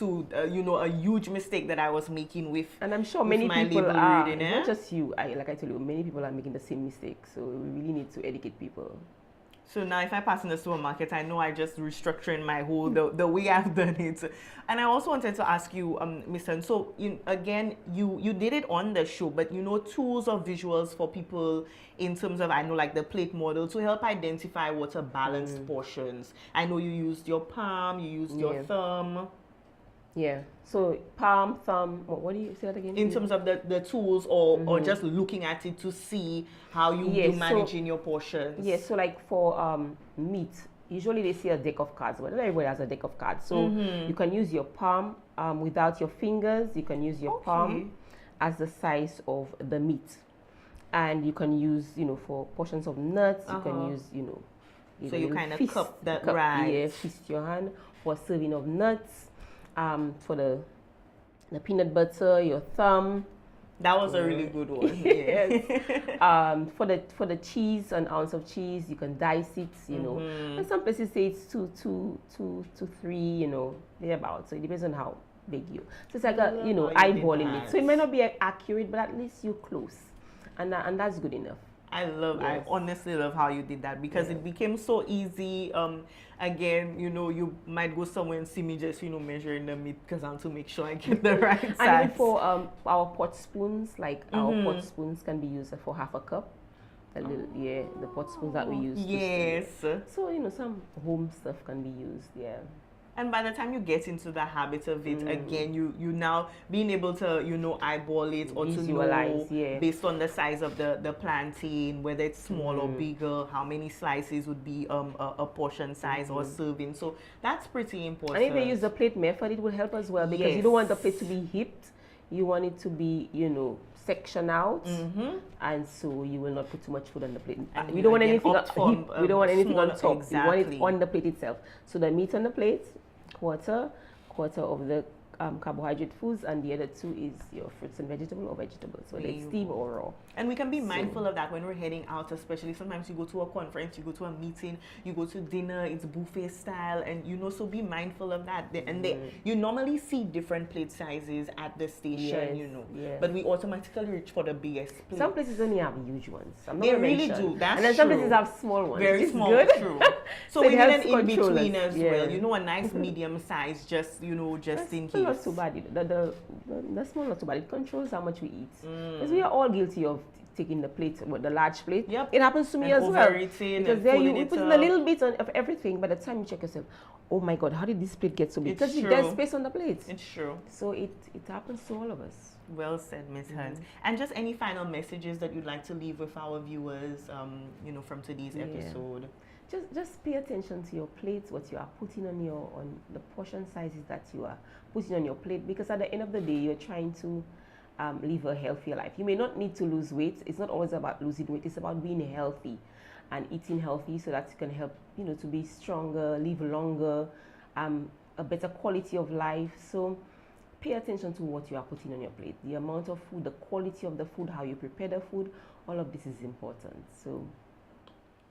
Speaker 1: you know, a huge mistake that I was making with.
Speaker 16: And I'm sure many people are. Reading, not just you. Like I tell you, many people are making the same mistake. So we really need to educate people.
Speaker 1: So now if I pass in the supermarket, I know I just restructuring my whole, the way I've done it. And I also wanted to ask you, Ms. Hunt, so again, you did it on the show, but you know, tools or visuals for people in terms of, I know, like the plate model to help identify what are balanced portions. I know you used your palm, you used your thumb.
Speaker 16: Yeah. So palm, thumb, what do you say that again?
Speaker 1: In terms of the tools, or just looking at it to see how you managing your portions.
Speaker 16: Yes. So like for meat, usually they see a deck of cards, but not everybody has a deck of cards. So you can use your palm without your fingers. You can use your palm as the size of the meat, and you can use, you know, for portions of nuts. You can use, you know,
Speaker 1: so you kind of cup that, right?
Speaker 16: Yeah, fist your hand for a serving of nuts. For the peanut butter, your thumb.
Speaker 1: That was a really good one.
Speaker 16: Yes. For the cheese, an ounce of cheese, you can dice it. You know, and some places say it's two to three. You know, thereabout. So it depends on how big you. So it's like a, you know, eyeballing it. So it may not be accurate, but at least you're close, and that's good enough.
Speaker 1: I honestly love how you did that, because it became so easy. Again, you know, you might go somewhere and see me just, you know, measuring the meat, because I want to make sure I get the right size.
Speaker 16: And even for our pot spoons, like our pot spoons can be used for half a cup. The little, the pot spoons that we use.
Speaker 1: Yes.
Speaker 16: So, you know, some home stuff can be used,
Speaker 1: And by the time you get into the habit of it, again, you now being able to, you know, eyeball it, or to know based on the size of the plantain, whether it's small or bigger, how many slices would be a portion size or serving. So that's pretty important.
Speaker 16: And if they use the plate method, it will help as well, because you don't want the plate to be hipped. You want it to be, you know, section out, and so you will not put too much food on the plate. We don't want anything we don't want anything on top.
Speaker 1: Exactly.
Speaker 16: We want it on the plate itself. So the meat on the plate, quarter of the carbohydrate foods, and the other two is your fruits and vegetables, whether it's steamed or raw.
Speaker 1: And we can be mindful of that when we're heading out, especially sometimes you go to a conference, you go to a meeting, you go to dinner, it's buffet style, and you know, so be mindful of that. And you normally see different plate sizes at the station, you know, but we automatically reach for the biggest plate.
Speaker 16: Some places only have huge ones.
Speaker 1: They really do. That's
Speaker 16: and then some places have small ones.
Speaker 1: Very small,
Speaker 16: good.
Speaker 1: True. So we need an in-between as well. You know, a nice medium size, just, you know, just in case.
Speaker 16: Not too bad. The small not too bad. It controls how much we eat. Because we are all guilty of taking the plate, the large plate.
Speaker 1: Yep.
Speaker 16: It happens to me as well. Because there you put in a little bit of everything. By the time you check yourself, oh my God, how did this plate get so big? Because there's space on the plate.
Speaker 1: It's true.
Speaker 16: So it happens to all of us.
Speaker 1: Well said, Ms. Hunt. And just any final messages that you'd like to leave with our viewers, you know, from today's episode.
Speaker 16: Just pay attention to your plates, what you are putting on the portion sizes that you are putting on your plate, because at the end of the day, you're trying to live a healthier life. You may not need to lose weight. It's not always about losing weight. It's about being healthy and eating healthy, so that you can help, you know, to be stronger, live longer, a better quality of life. So pay attention to what you are putting on your plate, the amount of food, the quality of the food, how you prepare the food. All of this is important. So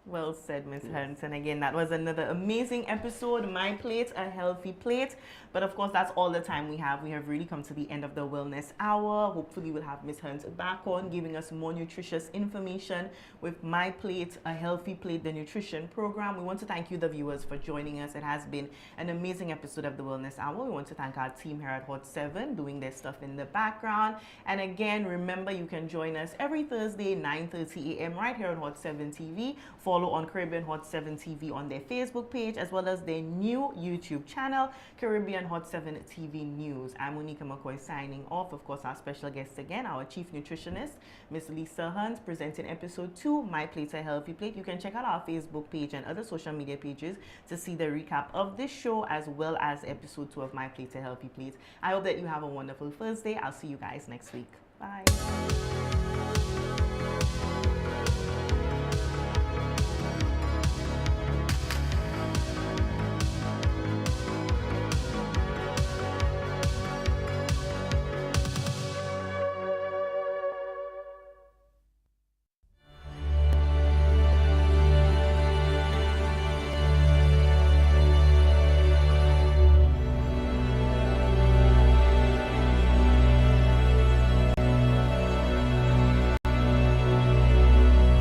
Speaker 1: Well said, Ms. Hunt. And again, that was another amazing episode. My Plate, a Healthy Plate. But of course, that's all the time we have. We have really come to the end of the Wellness Hour. Hopefully, we'll have Ms. Hunt back on, giving us more nutritious information with My Plate, a Healthy Plate, the nutrition program. We want to thank you, the viewers, for joining us. It has been an amazing episode of the Wellness Hour. We want to thank our team here at Hot 7 doing their stuff in the background. And again, remember, you can join us every Thursday, 9:30 a.m. right here on Hot 7 TV. Follow on Caribbean Hot 7 TV on their Facebook page, as well as their new YouTube channel, Caribbean Hot 7 TV News. I'm Monica McCoy signing off. Of course, our special guest again, our chief nutritionist, Miss Lisa Hunt, presenting episode 2, My Plate, a Healthy Plate. You can check out our Facebook page and other social media pages to see the recap of this show, as well as episode 2 of My Plate, a Healthy Plate. I hope that you have a wonderful Thursday. I'll see you guys next week. Bye.